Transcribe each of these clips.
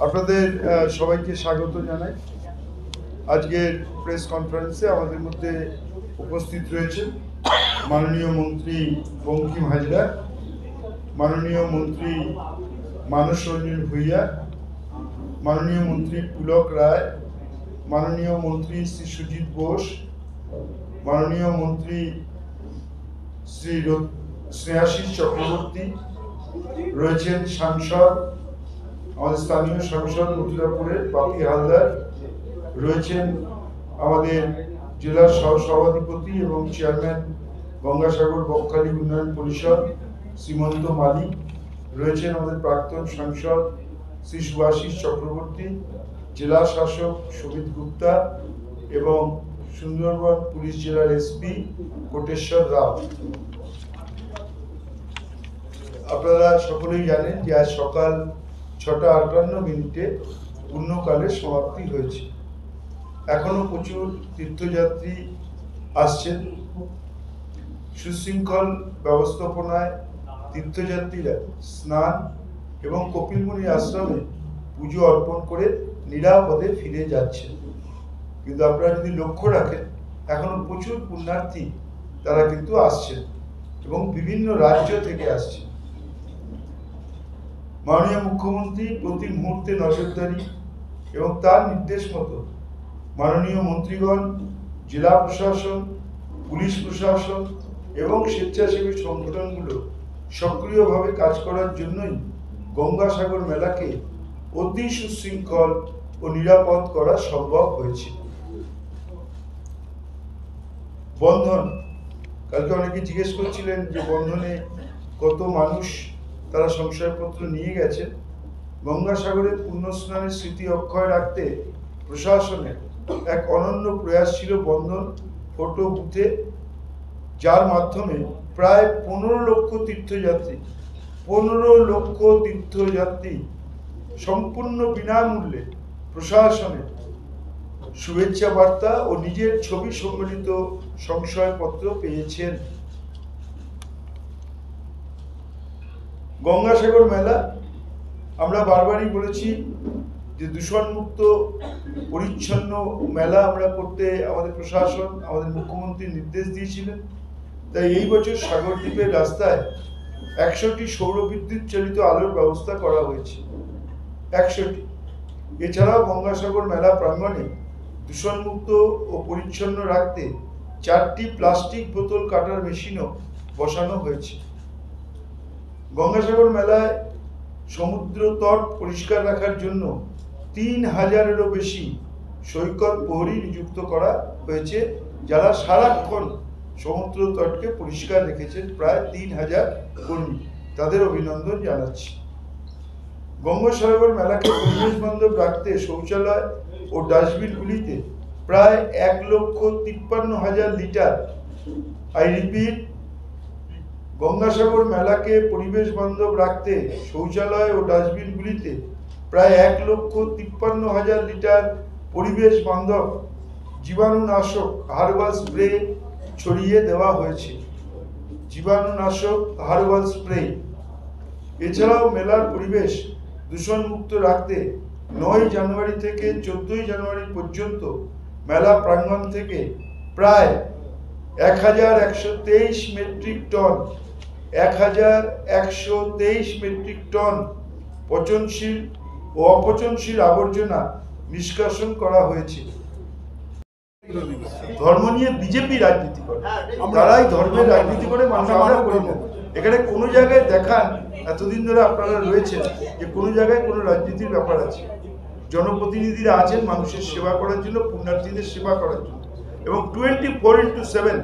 আপনাদের সবাইকে স্বাগত জানাই। আজকের প্রেস কনফারেন্সে আমাদের মধ্যে উপস্থিত রয়েছেন মাননীয় মন্ত্রী বঙ্কিম হাজরা, মাননীয় মন্ত্রী মানস রঞ্জন ভূঁইয়া, মাননীয় মন্ত্রী পুলক রায়, মাননীয় মন্ত্রী শ্রী সুজিত বোস, মাননীয় মন্ত্রী শ্রী স্নেহাশিস চক্রবর্তী, রয়েছেন সাংসদ আমাদের স্থানীয় সাংসদ মথুরাপুরের বাপি হালদার, রয়েছেন আমাদের জেলার সহসভাধিপতি এবং চেয়ারম্যান গঙ্গাসাগর বকখালি উন্নয়ন পরিষদ শ্রীমন্ত মালিক, রয়েছেন আমাদের প্রাক্তন সাংসদ শ্রী সুভাষিস চক্রবর্তী, জেলা শাসক সুমিত গুপ্তা এবং সুন্দরবন পুলিশ জেলার এসপি কোটেশ্বর রাও। আপনারা সকলেই জানেন যে আজ সকাল 6:58 পূর্ণকালের সমাপ্তি হয়েছে। এখনো প্রচুর তীর্থযাত্রী আসছেন। সুশৃঙ্খল ব্যবস্থাপনায় তীর্থযাত্রীরা স্নান এবং কপিলমুনি আশ্রমে পুজো অর্পণ করে নিরাপদে ফিরে যাচ্ছেন। কিন্তু আপনারা যদি লক্ষ্য রাখেন, এখনো প্রচুর পুণ্যার্থী তারা কিন্তু আসছেন এবং বিভিন্ন রাজ্য থেকে আসছেন। মাননীয় মুখ্যমন্ত্রী প্রতি মুহূর্তে নজরদারি এবং তার নির্দেশ মতো মাননীয় মন্ত্রীগণ, জেলা প্রশাসন, পুলিশ প্রশাসন এবং স্বেচ্ছাসেবী সংগঠনগুলো সক্রিয়ভাবে কাজ করার জন্যই গঙ্গাসাগর মেলাকে অতি সুশৃঙ্খল ও নিরাপদ করা সম্ভব হয়েছে। বন্ধন, কালকে অনেকে জিজ্ঞেস করছিলেন যে বন্ধনে কত মানুষ তারা সংশয়পত্র নিয়ে গেছেন। গঙ্গাসাগরের পুণ্যস্নানের স্মৃতি অক্ষয় রাখতে প্রশাসনের এক অনন্য প্রয়াস ছিল বন্ধন ফটো বুথে, যার মাধ্যমে প্রায় 15 লক্ষ তীর্থযাত্রী সম্পূর্ণ বিনামূল্যে প্রশাসনের শুভেচ্ছা বার্তা ও নিজের ছবি সম্বলিত সংশয়পত্র পেয়েছেন। গঙ্গাসাগর মেলা আমরা বারবারই বলেছি যে দূষণমুক্ত পরিচ্ছন্ন মেলা আমরা করতে আমাদের প্রশাসন, আমাদের মুখ্যমন্ত্রী নির্দেশ দিয়েছিলেন। তাই এই বছর সাগরদ্বীপের রাস্তায় 100টি সৌর বিদ্যুৎ চালিত আলোর ব্যবস্থা করা হয়েছে। 100টি। এছাড়াও গঙ্গাসাগর মেলা প্রাঙ্গণে দূষণমুক্ত ও পরিচ্ছন্ন রাখতে 4টি প্লাস্টিক বোতল কাটার মেশিনও বসানো হয়েছে। গঙ্গাসাগর মেলায় সমুদ্র তট পরিষ্কার রাখার জন্য 3000-এরও বেশি সৈকত প্রহরী নিযুক্ত করা হয়েছে, যারা সারাক্ষণ সমুদ্র তটকে পরিষ্কার রেখেছেন। প্রায় 3000 কর্মী, তাদের অভিনন্দন জানাচ্ছি। গঙ্গাসাগর মেলাকে পরিবেশ বান্ধব রাখতে শৌচালয় ও ডাস্টবিনগুলিতে প্রায় 1,53,000 লিটার, আই রিপিট, গঙ্গাসাগর মেলাকে পরিবেশ বান্ধব রাখতে শৌচালয় ও ডাস্টবিনগুলিতে প্রায় 1,53,000 লিটার পরিবেশ বান্ধব জীবাণুনাশক হার্বাল স্প্রে ছড়িয়ে দেওয়া হয়েছে। জীবাণুনাশক হার্বাল স্প্রে। এছাড়াও মেলার পরিবেশ দূষণমুক্ত রাখতে 9 জানুয়ারি থেকে 14 জানুয়ারি পর্যন্ত মেলা প্রাঙ্গণ থেকে প্রায় 1123 মেট্রিক টন পচনশীল ও অপচনশীল আবর্জনা নিষ্কাশন করা হয়েছে। ধর্ম নিয়ে বিজেপি রাজনীতি করে, তারাই ধর্মের রাজনীতি করে, মানুষ আমরা করি না। এখানে কোনো জায়গায় দেখান, এতদিন ধরে আপনারা রয়েছেন, যে কোনো জায়গায় কোনো রাজনীতির ব্যাপার আছে। জনপ্রতিনিধিরা আছেন মানুষের সেবা করার জন্য, পুণ্যার্থীদের সেবা করার জন্য, এবং 24/7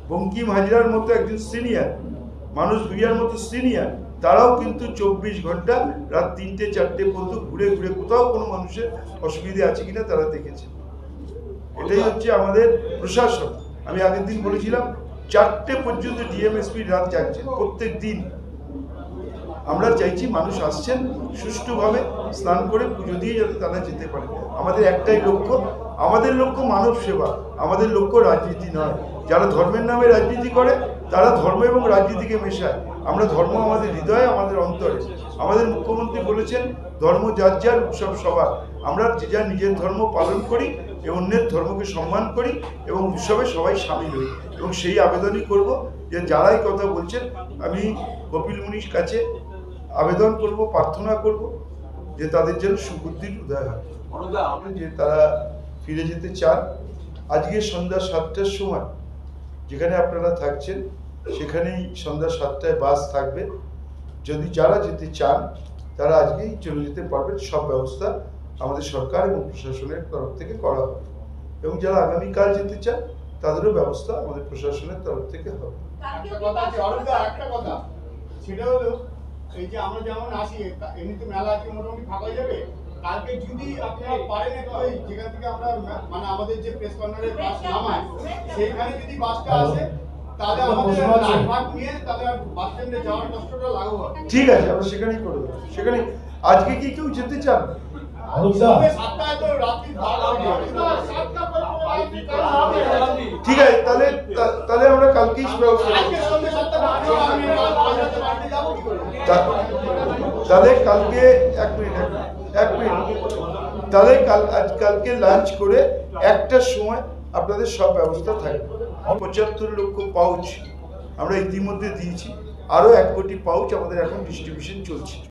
বঙ্কিম হাজরার মতো একজন সিনিয়র, মানস ভূঁইয়ার মতো সিনিয়র, তারাও কিন্তু 24 ঘন্টা রাত 3টে-4টে পর্যন্ত ঘুরে ঘুরে কোথাও কোনো মানুষের অসুবিধে আছে কিনা তারা দেখেছে। এটাই হচ্ছে আমাদের প্রশাসন। আমি আগের দিন বলেছিলাম 4টে পর্যন্ত ডিএমএসপি রাত জাগছেন প্রত্যেক দিন। আমরা চাইছি মানুষ আসছেন সুষ্ঠুভাবে স্নান করে পুজো দিয়ে যাতে তারা যেতে পারে। আমাদের একটাই লক্ষ্য, আমাদের লক্ষ্য মানব সেবা, আমাদের লক্ষ্য রাজনীতি নয়। যারা ধর্মের নামে রাজনীতি করে তারা ধর্ম এবং রাজনীতিকে মেশায়, আমরা ধর্ম আমাদের হৃদয়ে, আমাদের অন্তরে। আমাদের মুখ্যমন্ত্রী বলেছেন ধর্ম যার যার, উৎসব সবার। আমরা যে যার নিজের ধর্ম পালন করি এবং অন্যের ধর্মকে সম্মান করি এবং উৎসবে সবাই সামিল হই। এবং সেই আবেদনই করব যে যারাই কথা বলছেন, আমি কপিল মুনির কাছে আবেদন করব, প্রার্থনা করব যে তাদের যেন সুবুদ্ধির উদয় হয়, যে তারা ফিরে যেতে চান। আজকে সন্ধ্যা 7টার সময় যেখানে আপনারা থাকছেন সেখানেই সন্ধ্যা 7টায় বাস থাকবে। যদি যারা যেতে চান তারা আজকেই চলে যেতে পারবেন। সব ব্যবস্থা আমাদের সরকার এবং প্রশাসনের তরফ থেকে করা হবে এবং যারা আগামীকাল যেতে চান তাদেরও ব্যবস্থা আমাদের প্রশাসনের তরফ থেকে হবে। একটা কথা সেটা হলো, এই যে আমরা যেমন আসি এমনিতে মেলা আজকে মোটামুটি ফাঁকা হয়ে যাবে। কালকে যদি আপনারা পারেন একটু যেখান থেকে আমরা মানে আমাদের যে প্রেস কর্নারের বাস নামায় সেইখানে যদি বাসটা আসে তাহলে আমাদের ভাগ নিয়ে তাহলে বাস স্ট্যান্ডে যাওয়ার কষ্টটা লাঘব হবে। ঠিক আছে, আমরা সেখানেই করে দেবো। সেখানে আজকে কি কেউ যেতে চান? ঠিক আছে, তাহলে আমরা কালকেই তাহলে কালকে এক মিনিট তাহলে কালকে লাঞ্চ করে 1টার সময় আপনাদের সব ব্যবস্থা থাকবে। 75 লক্ষ পাউচ আমরা ইতিমধ্যে দিয়েছি, আরো 1 কোটি পাউচ আমাদের এখন ডিস্ট্রিবিউশন চলছে।